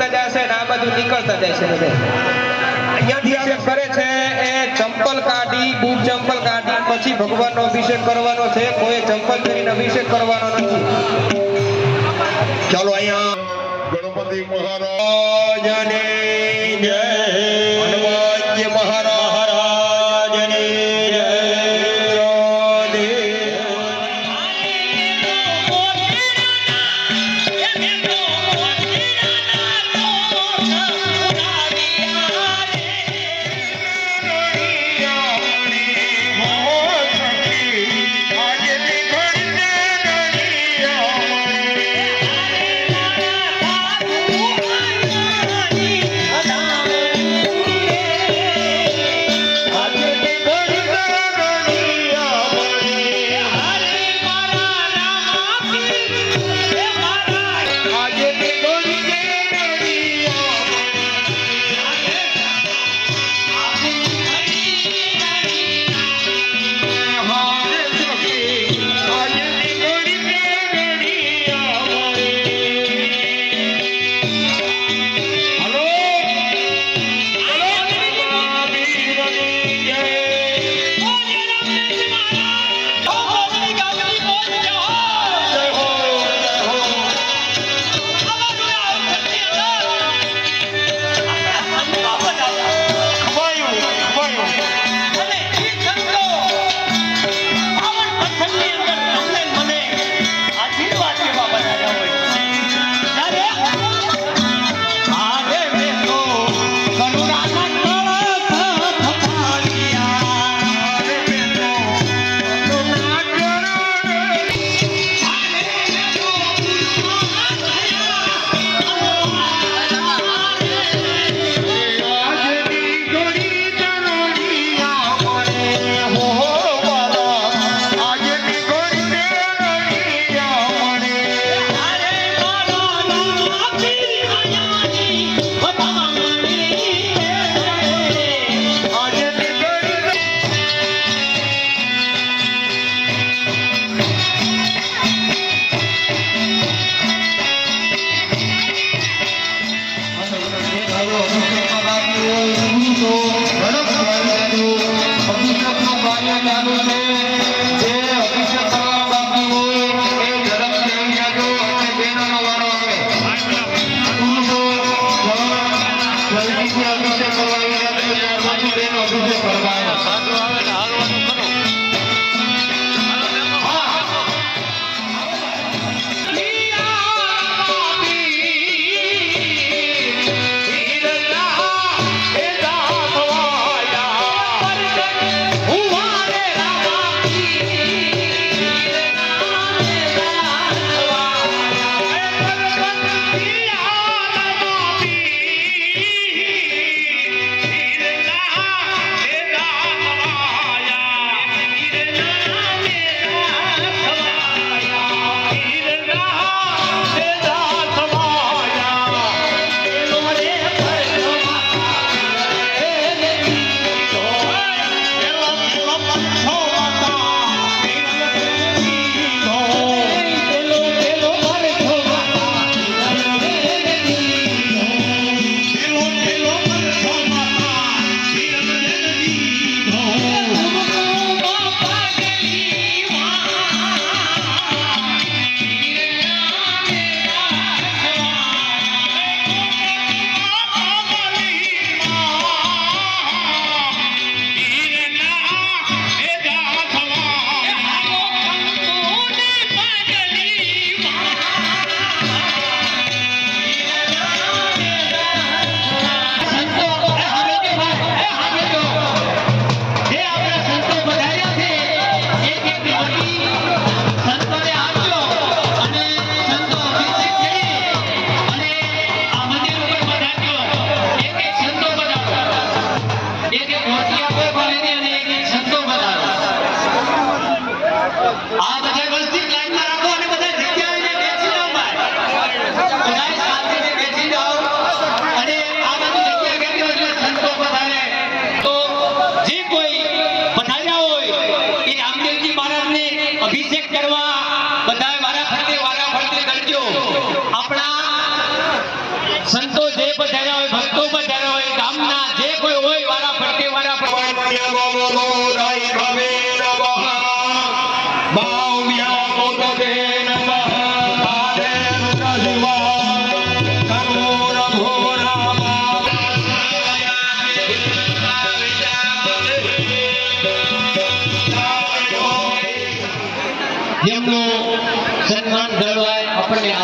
નીકળતા જશે ને આ બધું નીકળતા જશે બધે અહીંયાથી અભિષેક કરે છે એ ચંપલ કાઢી બૂટ ચંપલ કાઢી પછી ભગવાનનો અભિષેક કરવાનો છે કોઈ ચંપલ કરીને અભિષેક કરવાનો નથી ચાલો અહીંયા ગણપતિ મહારાજને જય હનુમાનજી મહારાજને જય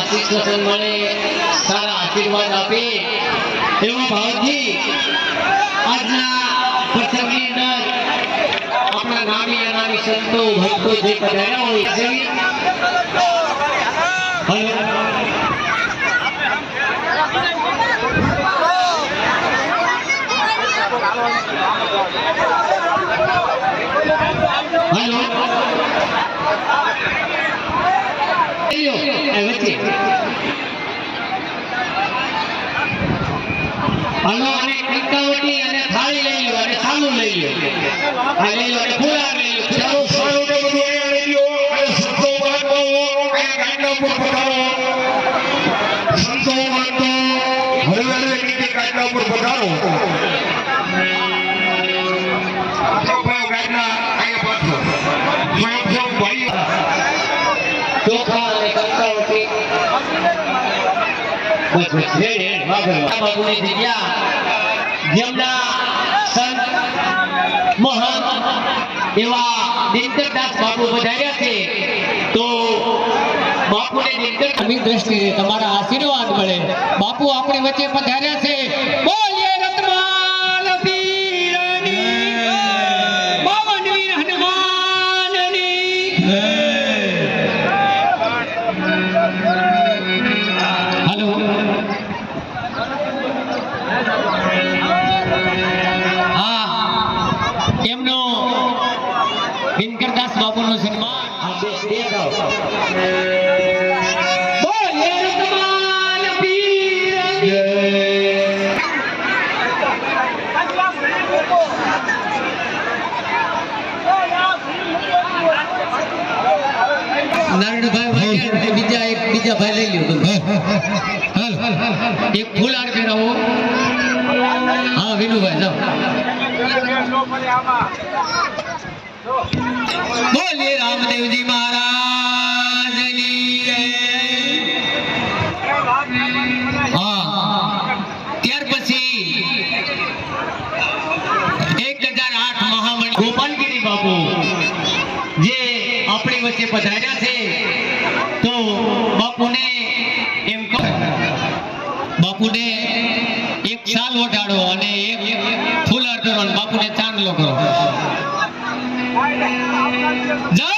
આશીષ વચન મળે, સારા આશીર્વાદ આપે એવા ભાવથી આજના પ્રસંગની અંદર આપણા નામી અનામી સંતો ભક્તો જે પધાર્યા હોય છે. હલો હલો વચ્ચે હલો અને કંકાવટી અને થાળી લઈ લો અને ચાલુ લઈ લો, આ લઈ લો અને ફુલાર લઈ લો. ચાલો સારું ને બધું અહીંયા લઈ લ્યો અને સંતો મહાત્માઓ અહીંયા ગાયના ઉપર પધારો. સંતો મહાત્માઓ હળવે હળવે રીતે ગાયના ઉપર પધારો. ગાયના અહીંયા પાછો સ્વયં ભાઈ ચોખા અને કંકાવટી બાપુની જગ્યા જેમના સંત મહાન એવા દિનકરદાસ બાપુ પધાર્યા છે, તો બાપુને દિનકર દ્રષ્ટિએ તમારા આશીર્વાદ મળે. બાપુ આપણી વચ્ચે પધાર્યા છે. બોલીએ રતમાલ પીરની પવન વીર હનુમાનની. હલો હા એમનો દિનકરદાસ બાપુનું સન્માન બોલે રતમાલ પીરની. નારાયણભાઈ બીજા ભાઈ લઈ લ્યો તમે. એક ફૂલાર પહેરાવો. હા વિનુભાઈ જાઓ. બોલીએ રામદેવજી મહારાજની જય. હા ત્યાર પછી 1008 મહામણિ ગોપાલગીરી બાપુ જે આપણી વચ્ચે પધાર્યા છે, તો બાપુને એમ કહો, બાપુને એક શાલ ઓઢાડો અને એક ફૂલર કરો અને બાપુને ચાંદલો કરો. જય